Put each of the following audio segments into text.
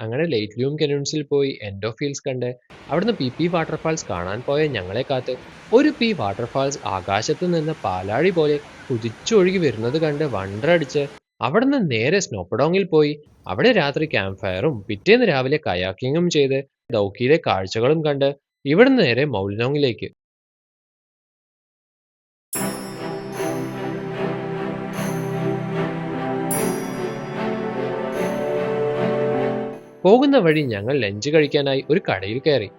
അങ്ങനെ late loom കനൂൺസിൽ പോയി end of fields കണ്ട് അവിടുന്ന് പി പി വാട്ടർഫാൾസ് കാണാൻ പോയ ഞങ്ങളെ കാത്ത് ഒരു പി വാട്ടർഫാൾസ് ആകാശത്ത് നിന്ന് പാലാഴി പോലെ കുതിച്ചൊഴുകി വരുന്നത് കണ്ട് വണ്ടറടിച്ച് അവിടുന്ന് നേരെ സ്നോപ്പഡോങ്ങിൽ പോയി അവിടെ രാത്രി ക്യാമ്പ് ഫയറും പിറ്റേന്ന് രാവിലെ കയാക്കിങ്ങും ചെയ്ത് ദൗക്കിയിലെ കാഴ്ചകളും കണ്ട് ഇവിടുന്ന് നേരെ മൗലിനോങ്ങിലേക്ക്. പോകുന്ന വഴി ഞങ്ങൾ ലഞ്ച് കഴിക്കാനായി ഒരു കടയിൽ കയറി.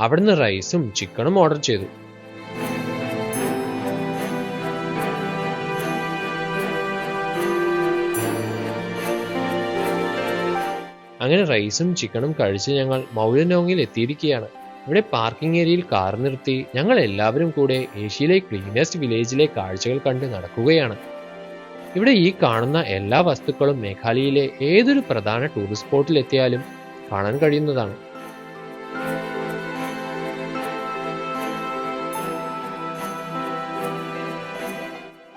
അവിടുന്ന് റൈസും ചിക്കനും ഓർഡർ ചെയ്തു. അങ്ങനെ റൈസും ചിക്കനും കഴിച്ച് ഞങ്ങൾ മൗലനോങ്ങിൽ എത്തിയിരിക്കുകയാണ്. ഇവിടെ പാർക്കിംഗ് ഏരിയയിൽ കാർ നിർത്തി ഞങ്ങൾ എല്ലാവരും കൂടെ ഏഷ്യയിലെ ക്ലീനസ്റ്റ് വില്ലേജിലെ കാഴ്ചകൾ കണ്ട് നടക്കുകയാണ്. ഇവിടെ ഈ കാണുന്ന എല്ലാ വസ്തുക്കളും മേഘാലയയിലെ ഏതൊരു പ്രധാന ടൂറിസ്റ്റ് സ്പോട്ടിൽ എത്തിയാലും കാണാൻ കഴിയുന്നതാണ്.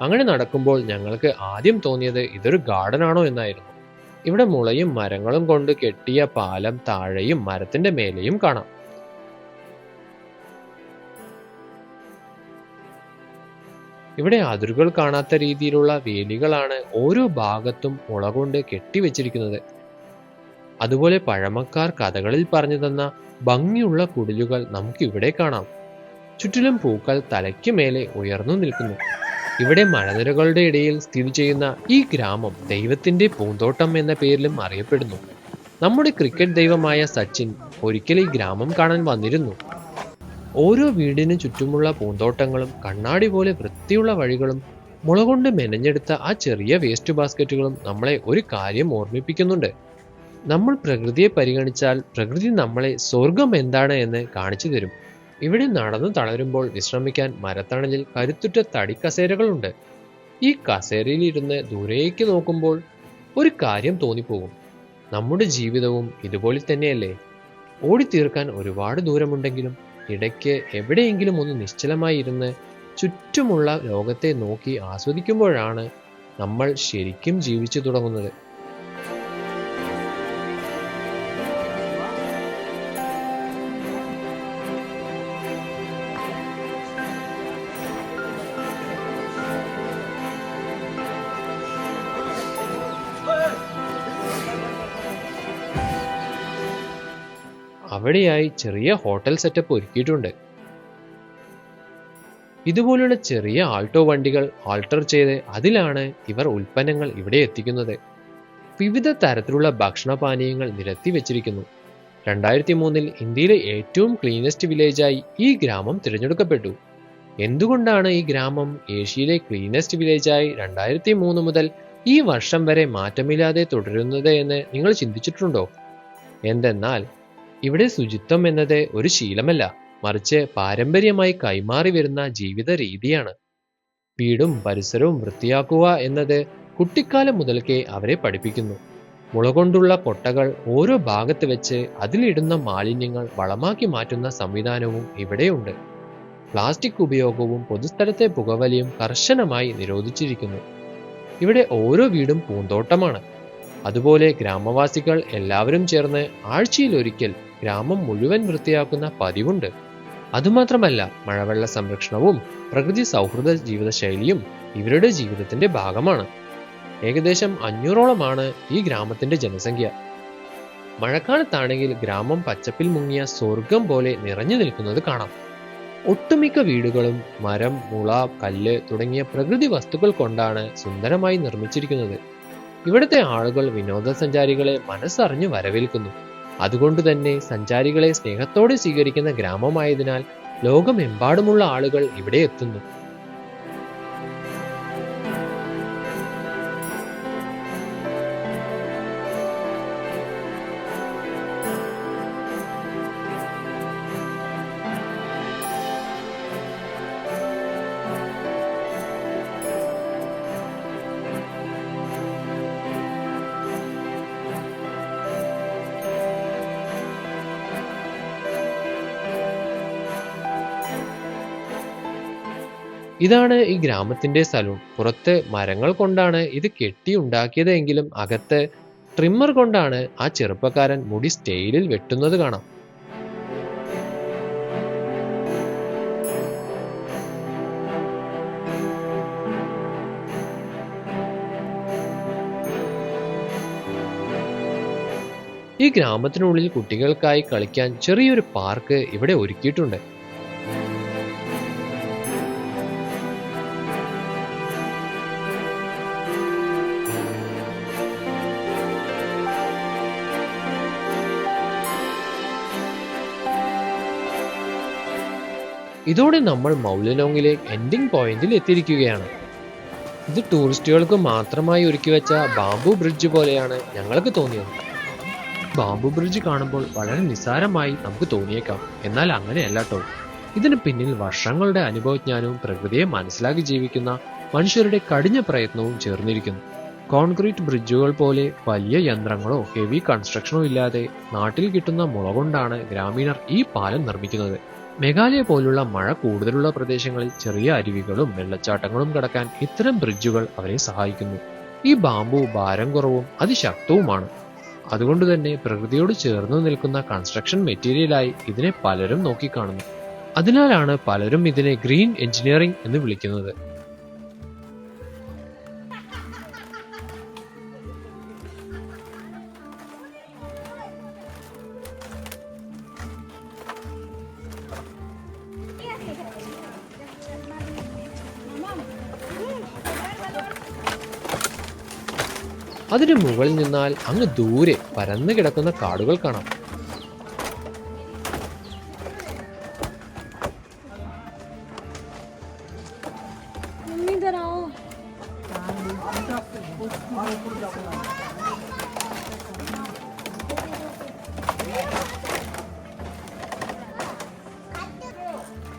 അങ്ങനെ നടക്കുമ്പോൾ ഞങ്ങൾക്ക് ആദ്യം തോന്നിയത് ഇതൊരു ഗാർഡൻ ആണോ എന്നായിരുന്നു. ഇവിടെ മുളയും മരങ്ങളും കൊണ്ട് കെട്ടിയ പാലം താഴെയും മരത്തിന്റെ മേലെയും കാണാം. ഇവിടെ അതിരുകൾ കാണാത്ത രീതിയിലുള്ള വേലികളാണ് ഓരോ ഭാഗത്തും മുള കൊണ്ട് കെട്ടിവെച്ചിരിക്കുന്നത്. അതുപോലെ പഴമക്കാർ കഥകളിൽ പറഞ്ഞു തന്ന ഭംഗിയുള്ള കുടിലുകൾ നമുക്ക് ഇവിടെ കാണാം. ചുറ്റിലും പൂക്കൾ തലയ്ക്ക് മേലെ ഉയർന്നു നിൽക്കുന്നു. ഇവിടെ മലനിരകളുടെ ഇടയിൽ സ്ഥിതി ചെയ്യുന്ന ഈ ഗ്രാമം ദൈവത്തിന്റെ പൂന്തോട്ടം എന്ന പേരിലും അറിയപ്പെടുന്നു. നമ്മുടെ ക്രിക്കറ്റ് ദൈവമായ സച്ചിൻ ഒരിക്കൽ ഈ ഗ്രാമം കാണാൻ വന്നിരുന്നു. ഓരോ വീടിന് ചുറ്റുമുള്ള പൂന്തോട്ടങ്ങളും കണ്ണാടി പോലെ വൃത്തിയുള്ള വഴികളും മുള കൊണ്ട് മെനഞ്ഞെടുത്ത ആ ചെറിയ വേസ്റ്റ് ബാസ്ക്കറ്റുകളും നമ്മളെ ഒരു കാര്യം ഓർമ്മിപ്പിക്കുന്നുണ്ട്. നമ്മൾ പ്രകൃതിയെ പരിഗണിച്ചാൽ പ്രകൃതി നമ്മളെ സ്വർഗം എന്താണ് എന്ന് കാണിച്ചു തരും. ഇവിടെ നടന്നു തളരുമ്പോൾ വിശ്രമിക്കാൻ മരത്തണലിൽ കരുത്തുറ്റ തടിക്കസേരകളുണ്ട്. ഈ കസേരയിൽ ഇരുന്ന് ദൂരേക്ക് നോക്കുമ്പോൾ ഒരു കാര്യം തോന്നിപ്പോകും. നമ്മുടെ ജീവിതവും ഇതുപോലെ തന്നെയല്ലേ? ഓടിത്തീർക്കാൻ ഒരുപാട് ദൂരമുണ്ടെങ്കിലും ഇടയ്ക്ക് എവിടെയെങ്കിലും ഒന്ന് നിശ്ചലമായി ഇരുന്ന് ചുറ്റുമുള്ള ലോകത്തെ നോക്കി ആസ്വദിക്കുമ്പോഴാണ് നമ്മൾ ശരിക്കും ജീവിച്ചു തുടങ്ങുന്നത്. അവിടെയായി ചെറിയ ഹോട്ടൽ സെറ്റപ്പ് ഒരുക്കിയിട്ടുണ്ട്. ഇതുപോലുള്ള ചെറിയ ആൾട്ടോ വണ്ടികൾ ആൾട്ടർ ചെയ്ത് അതിലാണ് ഇവർ ഉൽപ്പന്നങ്ങൾ ഇവിടെ എത്തിക്കുന്നത്. വിവിധ തരത്തിലുള്ള ഭക്ഷണപാനീയങ്ങൾ നിരത്തി വെച്ചിരിക്കുന്നു. 2003 ഇന്ത്യയിലെ ഏറ്റവും ക്ലീനസ്റ്റ് വില്ലേജായി ഈ ഗ്രാമം തിരഞ്ഞെടുക്കപ്പെട്ടു. എന്തുകൊണ്ടാണ് ഈ ഗ്രാമം ഏഷ്യയിലെ ക്ലീനസ്റ്റ് വില്ലേജായി 2003 മുതൽ ഈ വർഷം വരെ മാറ്റമില്ലാതെ തുടരുന്നത് എന്ന് നിങ്ങൾ ചിന്തിച്ചിട്ടുണ്ടോ? എന്തെന്നാൽ ഇവിടെ ശുചിത്വം എന്നത് ഒരു ശീലമല്ല, മറിച്ച് പാരമ്പര്യമായി കൈമാറി വരുന്ന ജീവിത രീതിയാണ്. വീടും പരിസരവും വൃത്തിയാക്കുക എന്നത് കുട്ടിക്കാലം മുതൽക്കേ അവരെ പഠിപ്പിക്കുന്നു. മുള കൊണ്ടുള്ള കൊട്ടകൾ ഓരോ ഭാഗത്ത് വെച്ച് അതിലിടുന്ന മാലിന്യങ്ങൾ വളമാക്കി മാറ്റുന്ന സംവിധാനവും ഇവിടെയുണ്ട്. പ്ലാസ്റ്റിക് ഉപയോഗവും പൊതുസ്ഥലത്തെ പുകവലിയും കർശനമായി നിരോധിച്ചിരിക്കുന്നു. ഇവിടെ ഓരോ വീടും പൂന്തോട്ടമാണ്. അതുപോലെ ഗ്രാമവാസികൾ എല്ലാവരും ചേർന്ന് ആഴ്ചയിലൊരിക്കൽ ഗ്രാമം മുഴുവൻ വൃത്തിയാക്കുന്ന പതിവുണ്ട്. അതുമാത്രമല്ല, മഴവെള്ള സംരക്ഷണവും പ്രകൃതി സൗഹൃദ ജീവിതശൈലിയും ഇവരുടെ ജീവിതത്തിന്റെ ഭാഗമാണ്. ഏകദേശം 500ഓളമാണ് ഈ ഗ്രാമത്തിന്റെ ജനസംഖ്യ. മഴക്കാലത്താണെങ്കിൽ ഗ്രാമം പച്ചപ്പിൽ മുങ്ങിയ സ്വർഗം പോലെ നിറഞ്ഞു നിൽക്കുന്നത് കാണാം. ഒട്ടുമിക്ക വീടുകളും മരം, മുള, കല്ല് തുടങ്ങിയ പ്രകൃതി വസ്തുക്കൾ കൊണ്ടാണ് സുന്ദരമായി നിർമ്മിച്ചിരിക്കുന്നത്. ഇവിടുത്തെ ആളുകൾ വിനോദസഞ്ചാരികളെ മനസ്സറിഞ്ഞു വരവേൽക്കുന്നു. അതുകൊണ്ട് തന്നെ സഞ്ചാരികളെ സ്നേഹത്തോടെ സ്വീകരിക്കുന്ന ഗ്രാമമായതിനാൽ ലോകമെമ്പാടുമുള്ള ആളുകൾ ഇവിടെ എത്തുന്നു. ഇതാണ് ഈ ഗ്രാമത്തിന്റെ സലൂൺ. പുറത്ത് മരങ്ങൾ കൊണ്ടാണ് ഇത് കെട്ടിയുണ്ടാക്കിയത് എങ്കിലും അകത്ത് ട്രിമ്മർ കൊണ്ടാണ് ആ ചെറുപ്പക്കാരൻ മുടി സ്റ്റൈലിൽ വെട്ടുന്നത് കാണാം. ഈ ഗ്രാമത്തിനുള്ളിൽ കുട്ടികൾക്കായി കളിക്കാൻ ചെറിയൊരു പാർക്ക് ഇവിടെ ഒരുക്കിയിട്ടുണ്ട്. ഇതോടെ നമ്മൾ മൗലനോങ്ങിലെ എൻഡിംഗ് പോയിന്റിൽ എത്തിയിരിക്കുകയാണ്. ഇത് ടൂറിസ്റ്റുകൾക്ക് മാത്രമായി ഒരുക്കി വെച്ച ബാംബു ബ്രിഡ്ജ് പോലെയാണ് ഞങ്ങൾക്ക് തോന്നിയത്. ബാംബു ബ്രിഡ്ജ് കാണുമ്പോൾ വളരെ നിസ്സാരമായി നമുക്ക് തോന്നിയേക്കാം, എന്നാൽ അങ്ങനെയല്ല കേട്ടോ. ഇതിന് പിന്നിൽ വർഷങ്ങളുടെ അനുഭവജ്ഞാനവും പ്രകൃതിയെ മനസ്സിലാക്കി ജീവിക്കുന്ന മനുഷ്യരുടെ കഠിന പ്രയത്നവും ചേർന്നിരിക്കുന്നു. കോൺക്രീറ്റ് ബ്രിഡ്ജുകൾ പോലെ വലിയ യന്ത്രങ്ങളോ ഹെവി കൺസ്ട്രക്ഷനോ ഇല്ലാതെ നാട്ടിൽ കിട്ടുന്ന മുള കൊണ്ടാണ് ഗ്രാമീണർ ഈ പാലം നിർമ്മിക്കുന്നത്. മേഘാലയ പോലുള്ള മഴ കൂടുതലുള്ള പ്രദേശങ്ങളിൽ ചെറിയ അരുവികളും വെള്ളച്ചാട്ടങ്ങളും കടക്കാൻ ഇത്തരം ബ്രിഡ്ജുകൾ അവരെ സഹായിക്കുന്നു. ഈ ബാംബു ഭാരം കുറവും അതിശക്തവുമാണ്. അതുകൊണ്ട് തന്നെ പ്രകൃതിയോട് ചേർന്ന് നിൽക്കുന്ന കൺസ്ട്രക്ഷൻ മെറ്റീരിയലായി ഇതിനെ പലരും നോക്കിക്കാണുന്നു. അതിനാലാണ് പലരും ഇതിനെ ഗ്രീൻ എഞ്ചിനീയറിംഗ് എന്ന് വിളിക്കുന്നത്. അതിന് മുകളിൽ നിന്നാൽ അങ്ങ് ദൂരെ പരന്നു കിടക്കുന്ന കാടുകൾ കാണാം.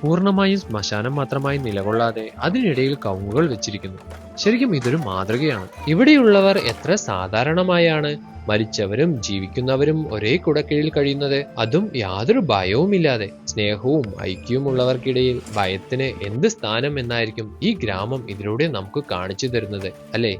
പൂർണ്ണമായും ശ്മശാനം മാത്രമായി നിലകൊള്ളാതെ അതിനിടയിൽ കവുങ്ങുകൾ വെച്ചിരിക്കുന്നു. ശരിക്കും ഇതൊരു മാതൃകയാണ്. ഇവിടെയുള്ളവർ എത്ര സാധാരണമായാണ് മരിച്ചവരും ജീവിക്കുന്നവരും ഒരേ കുടക്കീഴിൽ കഴിയുന്നത്, അതും യാതൊരു ഭയവുമില്ലാതെ. സ്നേഹവും ഐക്യവുമുള്ളവർക്കിടയിൽ ഭയത്തിന് എന്ത് സ്ഥാനം എന്നായിരിക്കും ഈ ഗ്രാമം ഇതിലൂടെ നമുക്ക് കാണിച്ചു തരുന്നത്, അല്ലേ?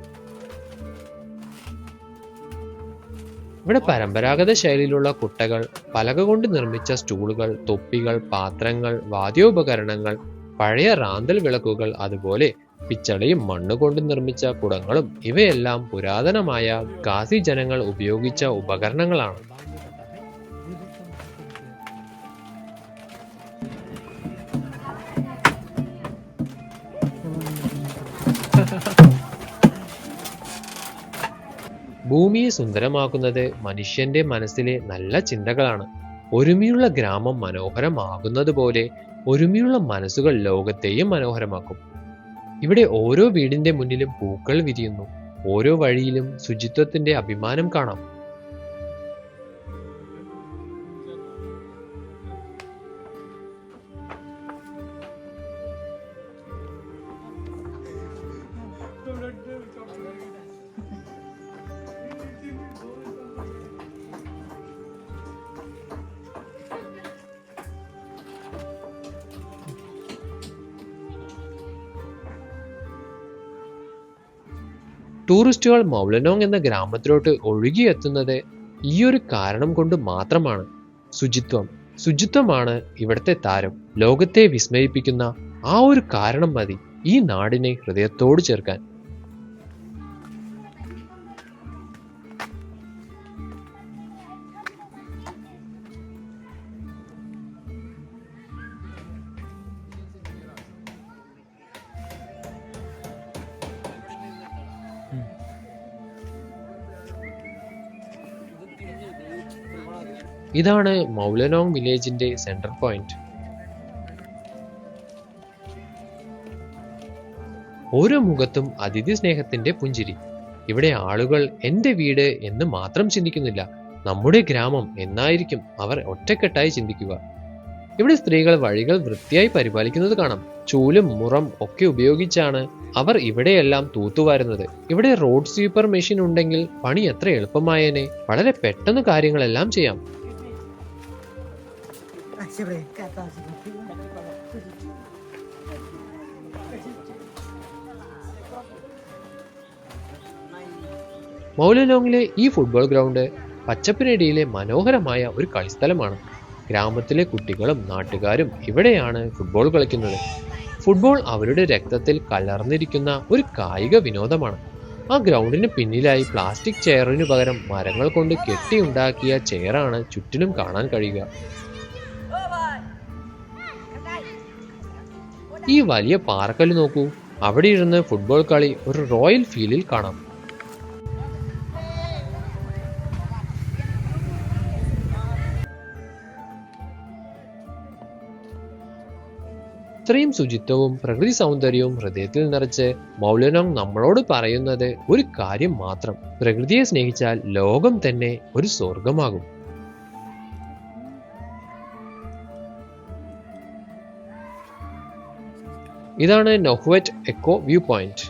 ഇവിടെ പരമ്പരാഗത ശൈലിയിലുള്ള കുട്ടകൾ, പലക കൊണ്ട് നിർമ്മിച്ച സ്റ്റൂളുകൾ, തൊപ്പികൾ, പാത്രങ്ങൾ, വാദ്യോപകരണങ്ങൾ, പഴയ റാന്തൽ വിളക്കുകൾ, അതുപോലെ പിച്ചളയും മണ്ണുകൊണ്ട് നിർമ്മിച്ച കുടങ്ങളും ഇവയെല്ലാം പുരാതനമായ ഖാസി ജനങ്ങൾ ഉപയോഗിച്ച ഉപകരണങ്ങളാണ്. ഭൂമിയെ സുന്ദരമാക്കുന്നത് മനുഷ്യന്റെ മനസ്സിലെ നല്ല ചിന്തകളാണ്. ഒരുമിയുള്ള ഗ്രാമം മനോഹരമാകുന്നത് പോലെ ഒരുമിയുള്ള മനസ്സുകൾ ലോകത്തെയും മനോഹരമാക്കും. ഇവിടെ ഓരോ വീടിന്റെ മുന്നിലും പൂക്കൾ വിരിയുന്നു. ഓരോ വഴിയിലും ശുചിത്വത്തിന്റെ അഭിമാനം കാണാം. ടൂറിസ്റ്റുകൾ മൗലനോങ് എന്ന ഗ്രാമത്തിലോട്ട് ഒഴുകിയെത്തുന്നത് ഈയൊരു കാരണം കൊണ്ട് മാത്രമാണ്. ശുചിത്വമാണ് ഇവിടുത്തെ താരം. ലോകത്തെ വിസ്മയിപ്പിക്കുന്ന ആ ഒരു കാരണം മതി ഈ നാടിനെ ഹൃദയത്തോട് ചേർക്കാൻ. ഇതാണ് മൗലനോങ് വില്ലേജിന്റെ സെന്റർ പോയിന്റ്. ഓരോ മുഖത്തും അതിഥി സ്നേഹത്തിന്റെ പുഞ്ചിരി. ഇവിടെ ആളുകൾ എന്റെ വീട് എന്ന് മാത്രം ചിന്തിക്കുന്നില്ല, നമ്മുടെ ഗ്രാമം എന്നായിരിക്കും അവർ ഒറ്റക്കെട്ടായി ചിന്തിക്കുക. ഇവിടെ സ്ത്രീകൾ വഴികൾ വൃത്തിയായി പരിപാലിക്കുന്നത് കാണാം. ചൂലും മുറം ഒക്കെ ഉപയോഗിച്ചാണ് അവർ ഇവിടെയെല്ലാം തൂത്തുവാരുന്നത്. ഇവിടെ റോഡ് സ്വീപ്പർ മെഷീൻ ഉണ്ടെങ്കിൽ പണി എത്ര എളുപ്പമായേനെ. വളരെ പെട്ടെന്ന് കാര്യങ്ങളെല്ലാം ചെയ്യാം. മൗലനോങ്ങിലെ ഈ ഫുട്ബോൾ ഗ്രൗണ്ട് പച്ചപ്പിനിടയിലെ മനോഹരമായ ഒരു കളിസ്ഥലമാണ്. ഗ്രാമത്തിലെ കുട്ടികളും നാട്ടുകാരും ഇവിടെയാണ് ഫുട്ബോൾ കളിക്കുന്നത്. ഫുട്ബോൾ അവരുടെ രക്തത്തിൽ കലർന്നിരിക്കുന്ന ഒരു കായിക വിനോദമാണ്. ആ ഗ്രൗണ്ടിന് പിന്നിലായി പ്ലാസ്റ്റിക് ചെയറിനു പകരം മരങ്ങൾ കൊണ്ട് കെട്ടിയുണ്ടാക്കിയ ചെയറാണ് ചുറ്റിലും കാണാൻ കഴിയുക. ഈ വലിയ പാറക്കല്ല് നോക്കൂ. അവിടെ ഇരുന്ന് ഫുട്ബോൾ കളി ഒരു റോയൽ ഫീലിൽ കാണാം. ഇത്രയും ശുചിത്വവും പ്രകൃതി സൗന്ദര്യവും ഹൃദയത്തിൽ നിറച്ച് മൗലനോങ് നമ്മളോട് പറയുന്നത് ഒരു കാര്യം മാത്രം: പ്രകൃതിയെ സ്നേഹിച്ചാൽ ലോകം തന്നെ ഒരു സ്വർഗമാകും. ഇതാണ് നൊഹ്വറ്റ് എക്കോ വ്യൂ പോയിന്റ്.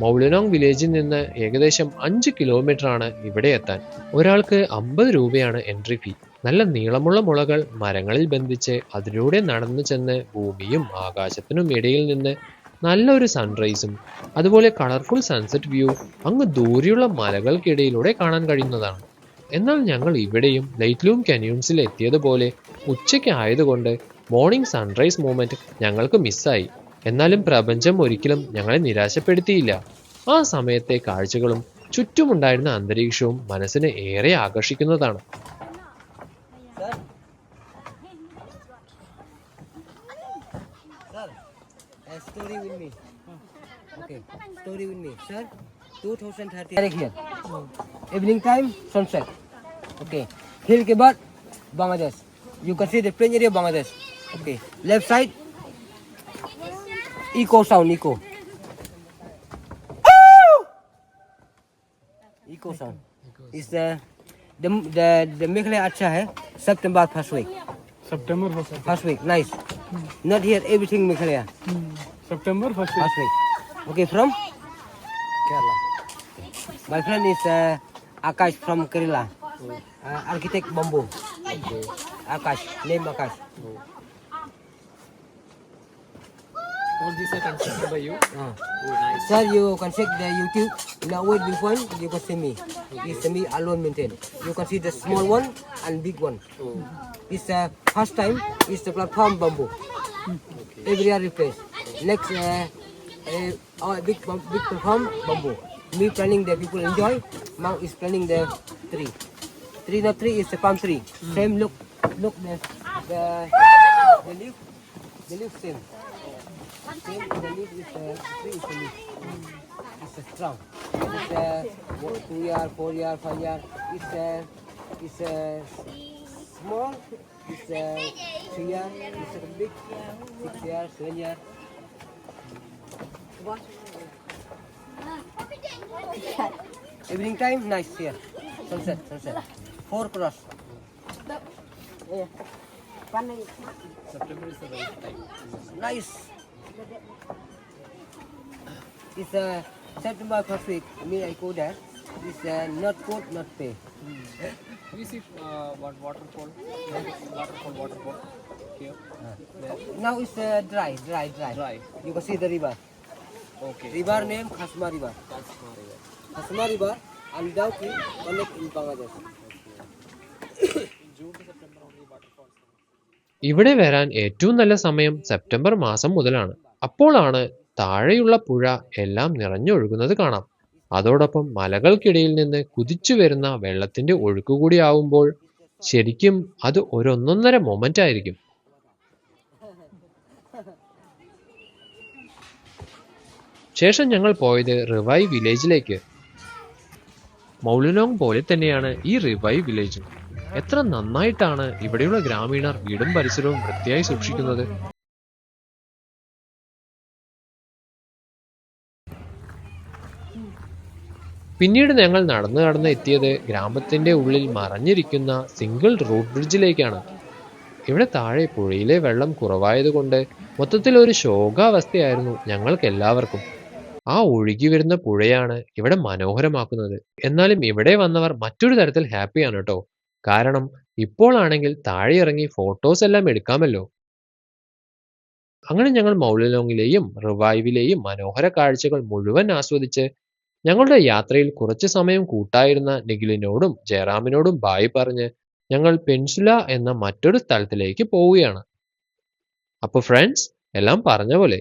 മൗലനോങ് വില്ലേജിൽ നിന്ന് ഏകദേശം 5 കിലോമീറ്റർ ആണ് ഇവിടെ എത്താൻ. ഒരാൾക്ക് 50 രൂപയാണ് എൻട്രി ഫീ. നല്ല നീളമുള്ള മുളകൾ മരങ്ങളിൽ ബന്ധിച്ച് അതിലൂടെ നടന്നു ചെന്ന് ഭൂമിയും ആകാശത്തിനും ഇടയിൽ നിന്ന് നല്ലൊരു സൺറൈസും അതുപോലെ കളർഫുൾ സൺസെറ്റ് വ്യൂ അങ്ങ് ദൂരെയുള്ള മലകൾക്കിടയിലൂടെ കാണാൻ കഴിയുന്നതാണ്. എന്നാൽ ഞങ്ങൾ ഇവിടെയും ലൈറ്റ്ലൂം കന്യൂൺസിൽ എത്തിയതുപോലെ ഉച്ചയ്ക്ക് ആയതുകൊണ്ട് മോർണിംഗ് സൺറൈസ് മൂമെന്റ് ഞങ്ങൾക്ക് മിസ്സായി. എന്നാലും പ്രപഞ്ചം ഒരിക്കലും ഞങ്ങളെ നിരാശപ്പെടുത്തിയില്ല. ആ സമയത്തെ കാഴ്ചകളും ചുറ്റുമുണ്ടായിരുന്ന അന്തരീക്ഷവും മനസ്സിനെ ഏറെ ആകർഷിക്കുന്നതാണ്. Story with me. Okay, story with me. Sir, 2030. Direct here. Evening time, sunset. Okay. Hill ke baad, Bangladesh. You can see the plain area of Bangladesh. Okay. Left side, eco sound, eco. Eco sound. Is the Meghalaya अच्छा है. September first week. September First week, nice. Not here everything Meghalaya. September first First week. Okay, from Kerala. my friend is Akash from Kerala. Architect Bamboo. Okay. Akash, name Akash. All these are constructed by you. Uh. Oh, nice. Sir, you can check the YouTube. In our viewpoint, you can see me. It's me alone maintain. You can see the small one and big one. Oh. It's first time is the platform bamboo. Okay. Every year replace. Next, our big platform bamboo. Me planning the people enjoy. Now is planning the tree. Not tree is the palm tree. Same look the leaf. The leaf same. Same the leaf is tree is the leaf. It's a strong. It's 2 year, 4 year, 5 year. It's small. It's 3 year. It's big. 6 year, 7 year. Evening time, nice here. Sunset. 4 cross. September is the right time. Nice. It's September first week. Me, I go there. It's not good, not pay. We see what waterfall. Waterfall. Here. Now it's dry. Dry. You can see the river. Okay. River name Khasma River. That's not river. Khasma River and Dauki connect in Bangladesh. June to September only waterfalls. ഇവിടെ വരാൻ ഏറ്റവും നല്ല സമയം September മാസം മുതലാണ്. അപ്പോഴാണ് താഴെയുള്ള പുഴ എല്ലാം നിറഞ്ഞൊഴുകുന്നത് കാണാം. അതോടൊപ്പം മലകൾക്കിടയിൽ നിന്ന് കുതിച്ചു വരുന്ന വെള്ളത്തിന്റെ ഒഴുക്കുകൂടി ആവുമ്പോൾ ശരിക്കും അത് ഒന്നൊന്നര മൊമെന്റ് ആയിരിക്കും. ശേഷം ഞങ്ങൾ പോയത് റിവൈ വില്ലേജിലേക്ക്. മൗലനോങ് പോലെ തന്നെയാണ് ഈ റിവൈ വില്ലേജും. എത്ര നന്നായിട്ടാണ് ഇവിടെയുള്ള ഗ്രാമീണർ വീടും പരിസരവും വൃത്തിയായി സൂക്ഷിക്കുന്നത്. പിന്നീട് ഞങ്ങൾ നടന്ന് എത്തിയത് ഗ്രാമത്തിന്റെ ഉള്ളിൽ മറഞ്ഞിരിക്കുന്ന സിംഗിൾ റൂട്ട് ബ്രിഡ്ജിലേക്കാണ്. ഇവിടെ താഴെ പുഴയിലെ വെള്ളം കുറവായതുകൊണ്ട് മൊത്തത്തിൽ ഒരു ശോകാവസ്ഥയായിരുന്നു ഞങ്ങൾക്ക് എല്ലാവർക്കും. ആ ഒഴുകി വരുന്ന പുഴയാണ് ഇവിടെ മനോഹരമാക്കുന്നത്. എന്നാലും ഇവിടെ വന്നവർ മറ്റൊരു തരത്തിൽ ഹാപ്പിയാണ് കേട്ടോ. കാരണം ഇപ്പോൾ ആണെങ്കിൽ താഴെ ഇറങ്ങി ഫോട്ടോസ് എല്ലാം എടുക്കാമല്ലോ. അങ്ങനെ ഞങ്ങൾ മൗലലോങ്ങിലെയും റിവൈവിലെയും മനോഹര കാഴ്ചകൾ മുഴുവൻ ആസ്വദിച്ച് ഞങ്ങളുടെ യാത്രയിൽ കുറച്ചു സമയം കൂട്ടായിരുന്ന നിഖിലിനോടും ജയറാമിനോടും ബായ് പറഞ്ഞ് ഞങ്ങൾ പെൻസുല എന്ന മറ്റൊരു സ്ഥലത്തിലേക്ക് പോവുകയാണ്. അപ്പോൾ ഫ്രണ്ട്സ്, എല്ലാം പറഞ്ഞ പോലെ